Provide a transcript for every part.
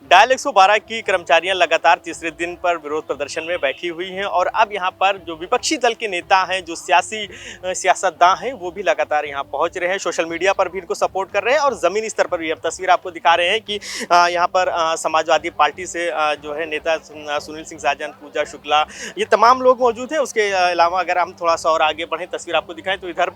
Dial 112 की कर्मचारियां लगातार तीसरे दिन पर विरोध प्रदर्शन में बैठी हुई हैं और अब यहां पर जो विपक्षी दल के नेता हैं, जो सियासतदां हैं, वो भी लगातार यहां पहुंच रहे हैं। सोशल मीडिया पर भी इनको सपोर्ट कर रहे हैं और ज़मीनी स्तर पर भी। अब तस्वीर आपको दिखा रहे हैं कि यहां पर समाजवादी पार्टी से जो है नेता सुनील सिंह साजन, पूजा शुक्ला, ये तमाम लोग मौजूद हैं। उसके अलावा अगर हम थोड़ा सा और आगे बढ़ें, तस्वीर आपको दिखाएं तो इधर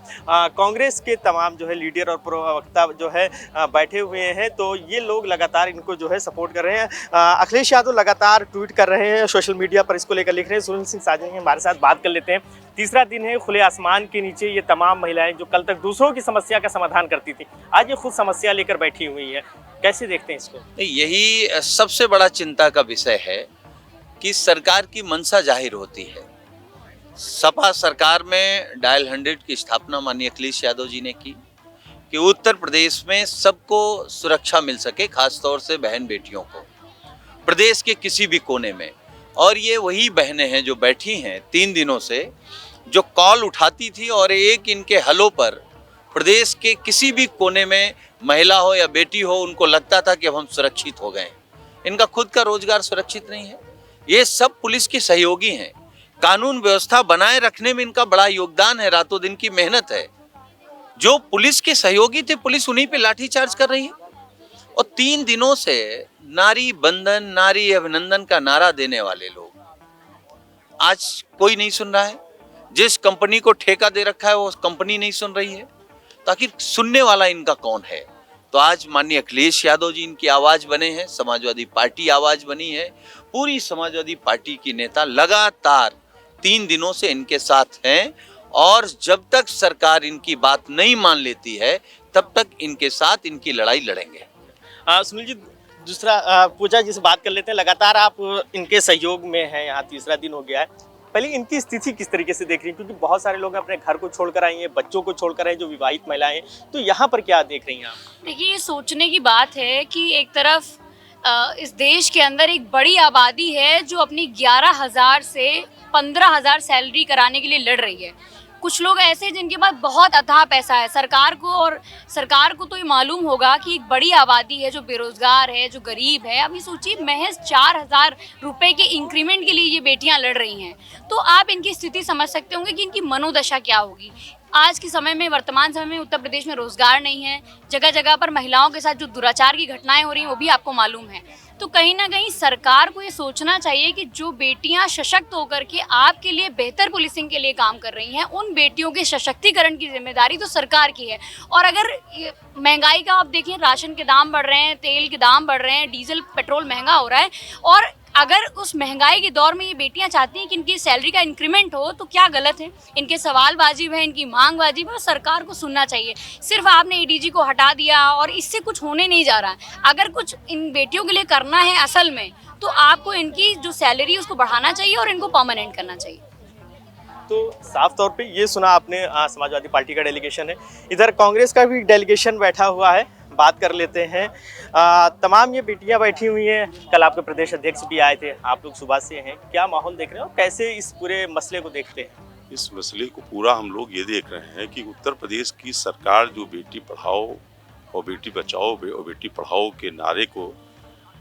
कांग्रेस के तमाम जो है लीडर और प्रवक्ता जो है बैठे हुए हैं। तो ये लोग लगातार इनको जो है सपोर्ट कर रहे हैं। अखिलेश यादव लगातार ट्वीट कर रहे हैं, सोशल मीडिया पर इसको लेकर लिख रहे हैं। सुनील सिंह साजन हमारे साथ बात कर लेते हैं। तीसरा दिन है, खुले आसमान के नीचे ये तमाम महिलाएं जो कल तक दूसरों की समस्या का समाधान करती थी, आज ये खुद समस्या लेकर बैठी हुई है। कैसे देखते हैं इसको? यही सबसे बड़ा चिंता का विषय है कि सरकार की मंशा जाहिर होती है। सपा सरकार में डायल 100 की स्थापना माननीय अखिलेश यादव जी ने की कि उत्तर प्रदेश में सबको सुरक्षा मिल सके, खासतौर से बहन बेटियों को प्रदेश के किसी भी कोने में। और ये वही बहनें हैं जो बैठी हैं 3 दिनों से, जो कॉल उठाती थी और एक इनके हलों पर प्रदेश के किसी भी कोने में महिला हो या बेटी हो, उनको लगता था कि अब हम सुरक्षित हो गए। इनका खुद का रोजगार सुरक्षित नहीं है। ये सब पुलिस के सहयोगी हैं। कानून व्यवस्था बनाए रखने में इनका बड़ा योगदान है, रातों दिन की मेहनत है। जो पुलिस के सहयोगी थे, पुलिस उन्हीं पे लाठीचार्ज कर रही है। और 3 दिनों से नारी बंधन, नारी अभिनंदन का नारा देने वाले लोग आज कोई नहीं सुन रहा है। जिस कंपनी को ठेका दे रखा है वो कंपनी नहीं सुन रही है। तो आखिर सुनने वाला इनका कौन है? तो आज माननीय अखिलेश यादव जी इनकी आवाज बने हैं, समाजवादी पार्टी आवाज बनी है। पूरी समाजवादी पार्टी की नेता लगातार 3 दिनों से इनके साथ हैं और जब तक सरकार इनकी बात नहीं मान लेती है, तब तक इनके साथ इनकी लड़ाई लड़ेंगे। सुनील जी, दूसरा पूजा जी से बात कर लेते हैं। लगातार आप इनके सहयोग में हैं, यहाँ तीसरा दिन हो गया है। पहले इनकी स्थिति किस तरीके से देख रही हैं? क्योंकि बहुत सारे लोग अपने घर को छोड़कर आई हैं, बच्चों को छोड़कर आई, जो विवाहित महिलाएं हैं, तो यहाँ पर क्या देख रही हैं आप? देखिए, ये सोचने की बात है कि एक तरफ इस देश के अंदर एक बड़ी आबादी है जो अपनी 11,000 से 15,000 सैलरी कराने के लिए लड़ रही है। कुछ लोग ऐसे जिनके पास बहुत अथाह पैसा है। सरकार को तो ये मालूम होगा कि एक बड़ी आबादी है जो बेरोजगार है, जो गरीब है। अभी सोचिए, महज 4,000 रुपए के इंक्रीमेंट के लिए ये बेटियां लड़ रही हैं। तो आप इनकी स्थिति समझ सकते होंगे कि इनकी मनोदशा क्या होगी। आज के समय में, वर्तमान समय में उत्तर प्रदेश में रोजगार नहीं है। जगह जगह पर महिलाओं के साथ जो दुराचार की घटनाएं हो रही हैं वो भी आपको मालूम है। तो कहीं ना कहीं सरकार को ये सोचना चाहिए कि जो बेटियां सशक्त होकर के आपके लिए बेहतर पुलिसिंग के लिए काम कर रही हैं, उन बेटियों के सशक्तिकरण की जिम्मेदारी तो सरकार की है। और अगर महंगाई का आप देखें, राशन के दाम बढ़ रहे हैं, तेल के दाम बढ़ रहे हैं, डीजल पेट्रोल महंगा हो रहा है, और अगर उस महंगाई के दौर में ये बेटियां चाहती हैं कि इनकी सैलरी का इंक्रीमेंट हो, तो क्या गलत है? इनके सवाल वाजिब है, इनकी मांग वाजिब है और सरकार को सुनना चाहिए। सिर्फ आपने एडीजी को हटा दिया और इससे कुछ होने नहीं जा रहा है। अगर कुछ इन बेटियों के लिए करना है असल में, तो आपको इनकी जो सैलरी उसको बढ़ाना चाहिए और इनको परमानेंट करना चाहिए। तो साफ तौर पे ये सुना आपने, समाजवादी पार्टी का डेलीगेशन है, इधर कांग्रेस का भी डेलीगेशन बैठा हुआ है। बात कर लेते हैं। तमाम ये बेटियां बैठी हुई हैं। कल आपके प्रदेश अध्यक्ष भी आए थे, आप लोग सुबह से हैं। क्या माहौल देख रहे हो, कैसे इस पूरे मसले को देखते हैं? इस मसले को पूरा हम लोग ये देख रहे हैं कि उत्तर प्रदेश की सरकार जो बेटी पढ़ाओ और बेटी बचाओ और बेटी पढ़ाओ के नारे को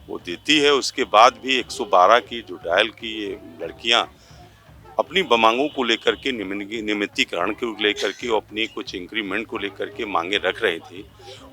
वो देती है, उसके बाद भी 112 की जो डायल की ये लड़कियां अपनी मांगों को लेकर के, नियमितीकरण को लेकर के, अपनी कुछ इंक्रीमेंट को लेकर के मांगे रख रहे थे,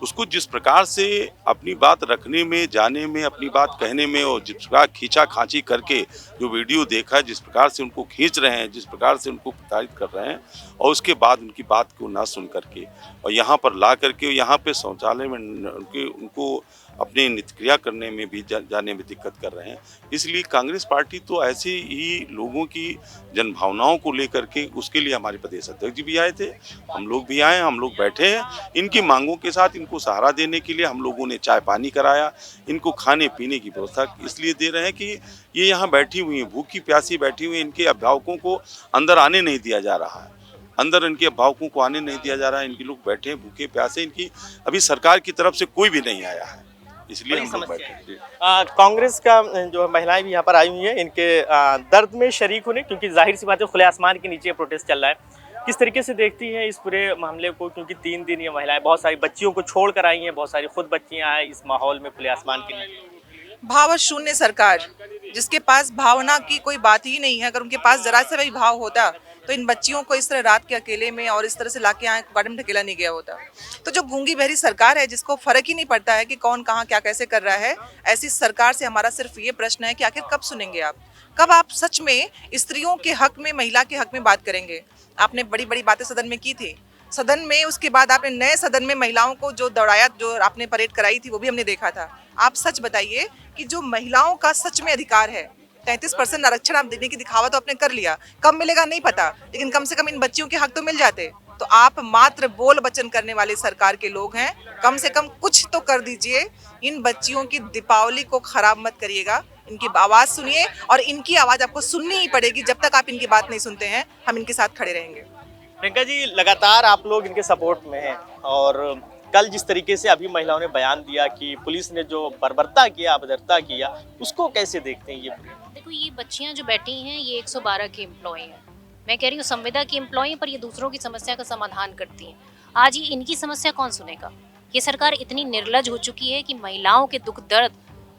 उसको जिस प्रकार से अपनी बात रखने में, जाने में, अपनी बात कहने में, और जिस प्रकार खींचा खांची करके जो वीडियो देखा, जिस प्रकार से उनको खींच रहे हैं, जिस प्रकार से उनको प्रताड़ित कर रहे हैं, और उसके बाद उनकी बात को ना सुन करके और यहाँ पर ला करके यहाँ पे शौचालय में उनको अपने नित्यक्रिया करने में भी जाने में दिक्कत कर रहे हैं। इसलिए कांग्रेस पार्टी तो ऐसे ही लोगों की जनभावनाओं को लेकर के, उसके लिए हमारे प्रदेश अध्यक्ष जी भी आए थे, हम लोग भी आए, हम लोग बैठे हैं। इनकी मांगों के साथ इनको सहारा देने के लिए हम लोगों ने चाय पानी कराया, इनको खाने पीने की व्यवस्था इसलिए दे रहे हैं कि ये यहाँ बैठी हुई हैं, भूखी प्यासी बैठी हुई हैं। इनके अभिभावकों को अंदर आने नहीं दिया जा रहा है, अंदर इनके अभिभावकों को आने नहीं दिया जा रहा है। इनके लोग बैठे हैं भूखे प्यासे, इनकी अभी सरकार की तरफ से कोई भी नहीं आया है। इसलिए बड़ी हम लोग समस्या बैठे जी। कांग्रेस का जो महिलाएं भी यहाँ पर आई हुई हैं, इनके दर्द में शरीक होने, क्योंकि जाहिर सी बात है खुले आसमान के नीचे प्रोटेस्ट चल रहा है। किस तरीके से देखती हैं इस पूरे मामले को, क्योंकि 3 दिन ये महिलाएं बहुत सारी बच्चियों को छोड़ कर आई हैं, बहुत सारी खुद बच्चियां हैं इस माहौल में खुले आसमान के नीचे। भाव शून्य सरकार, जिसके पास भावना की कोई बात ही नहीं है। अगर उनके पास जरा सा भी भाव होता तो इन बच्चियों को इस तरह रात के अकेले में और इस तरह से लाके यहाँ गार्डन में ढकेला नहीं गया होता। तो जो गूंगी बहरी सरकार है, जिसको फर्क ही नहीं पड़ता है कि कौन कहाँ क्या कैसे कर रहा है, ऐसी सरकार से हमारा सिर्फ ये प्रश्न है कि आखिर कब सुनेंगे आप, कब आप सच में स्त्रियों के हक में, महिला के हक में बात करेंगे। आपने बड़ी बड़ी बातें सदन में की थी, सदन में उसके बाद आपने नए सदन में महिलाओं को जो दौड़ाया, जो आपने परेड कराई थी, वो भी हमने देखा था। आप सच बताइए कि जो महिलाओं का सच में अधिकार है, 33% आरक्षण आप देने की दिखावा तो आपने कर लिया, कब मिलेगा नहीं पता, लेकिन कम से कम इन बच्चियों के हक तो मिल जाते। तो आप मात्र बोल वचन करने वाले सरकार के लोग हैं, कम से कम कुछ तो कर दीजिए। इन बच्चियों की दीपावली को खराब मत करिएगा, इनकी आवाज़ सुनिए, और इनकी आवाज़ आपको सुननी ही पड़ेगी। जब तक आप इनकी बात नहीं सुनते हैं, हम इनके साथ खड़े रहेंगे। प्रियंका जी, लगातार आप लोग इनके सपोर्ट में हैं, और कल जिस तरीके से अभी महिलाओं ने बयान दिया कि पुलिस ने जो बर्बरता किया, अभद्रता किया, उसको कैसे देखते हैं ये? देखो, ये बच्चियां जो बैठी हैं ये 112 की एम्प्लॉय हैं। मैं कह रही हूँ संविदा की एम्प्लॉय हैं, पर ये दूसरों की समस्या का समाधान करती हैं। आज ये इनकी समस्या कौन सुनेगा? ये सरकार इतनी निर्लज हो चुकी है कि महिलाओं के दुख दर्द,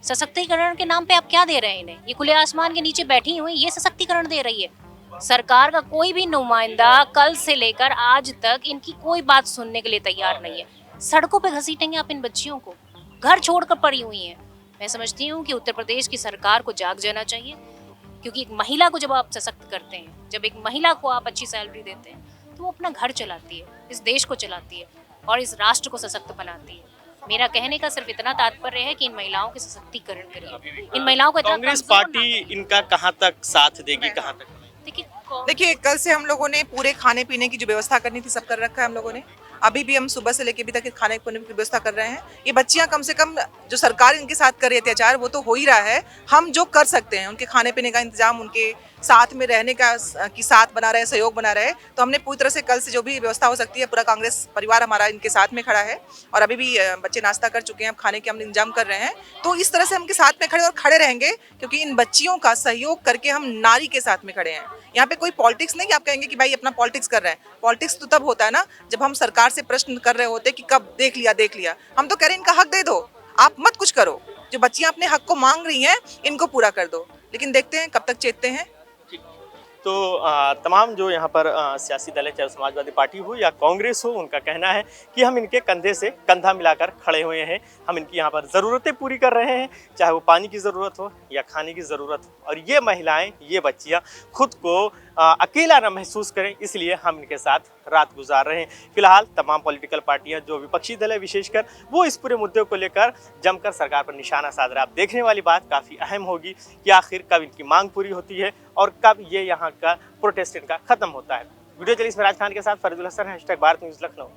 सशक्तिकरण के नाम पे आप क्या दे रहे हैं इन्हें? ये खुले आसमान के नीचे बैठी हुई ये सशक्तिकरण दे रही है। सरकार का कोई भी नुमाइंदा कल से लेकर आज तक इनकी कोई बात सुनने के लिए तैयार नहीं है। सड़कों पे घसीटेंगे आप इन बच्चियों को, घर छोड़कर पड़ी हुई हैं। मैं समझती हूँ कि उत्तर प्रदेश की सरकार को जाग जाना चाहिए, क्योंकि एक महिला को जब आप सशक्त करते हैं, जब एक महिला को आप अच्छी सैलरी देते हैं, तो वो अपना घर चलाती है, इस देश को चलाती है और इस राष्ट्र को सशक्त बनाती है। मेरा कहने का सिर्फ इतना तात्पर्य है कि इन महिलाओं के सशक्तिकरण करिए। इन महिलाओं को इतना कांग्रेस कमजोर ना पार्टी इनका कहाँ तक साथ देगी, कहाँ तक? देखिए, कल से हम लोगों ने पूरे खाने पीने की जो व्यवस्था करनी थी सब कर रखा है हम लोगों ने। अभी भी हम सुबह से लेके अभी तक खाने पीने की व्यवस्था कर रहे हैं। ये बच्चियां कम से कम, जो सरकार इनके साथ कर रही है अत्याचार, वो तो हो ही रहा है। हम जो कर सकते हैं, उनके खाने पीने का इंतजाम, उनके साथ में रहने का कि साथ बना रहे, सहयोग बना रहे, तो हमने पूरी तरह से कल से जो भी व्यवस्था हो सकती है, पूरा कांग्रेस परिवार हमारा इनके साथ में खड़ा है। और अभी भी बच्चे नाश्ता कर चुके हैं, अब खाने के हम इंतजाम कर रहे हैं। तो इस तरह से हम उनके साथ में खड़े और खड़े रहेंगे, क्योंकि इन बच्चियों का सहयोग करके हम नारी के साथ में खड़े हैं। यहाँ पे कोई पॉलिटिक्स नहीं कि आप कहेंगे कि भाई अपना पॉलिटिक्स कर रहे हैं। पॉलिटिक्स तो तब होता है ना जब हम सरकार से प्रश्न कर रहे होते कि कब देख लिया देख लिया। हम तो कह रहे हैं इनका हक दे दो, आप मत कुछ करो। जो बच्चियां अपने हक को मांग रही हैं, इनको पूरा कर दो। लेकिन देखते हैं कब तक चेतते हैं। तो तमाम जो यहाँ पर सियासी दल है, चाहे समाजवादी पार्टी हो या कांग्रेस हो, उनका कहना है कि हम इनके कंधे से कंधा मिलाकर खड़े हुए हैं। हम इनकी यहाँ पर ज़रूरतें पूरी कर रहे हैं, चाहे वो पानी की ज़रूरत हो या खाने की ज़रूरत हो। और ये महिलाएं, ये बच्चियाँ खुद को अकेला न महसूस करें, इसलिए हम इनके साथ रात गुजार रहे हैं। फिलहाल तमाम पॉलिटिकल पार्टियां, जो विपक्षी दल है विशेषकर, वो इस पूरे मुद्दे को लेकर जमकर सरकार पर निशाना साध रहा है। अब देखने वाली बात काफ़ी अहम होगी कि आखिर कब इनकी मांग पूरी होती है और कब ये यहाँ का प्रोटेस्ट इनका खत्म होता है। वीडियो जर्नलिस्ट राज खान के साथ फरीदुल हसन, #भारत न्यूज़ लखनऊ।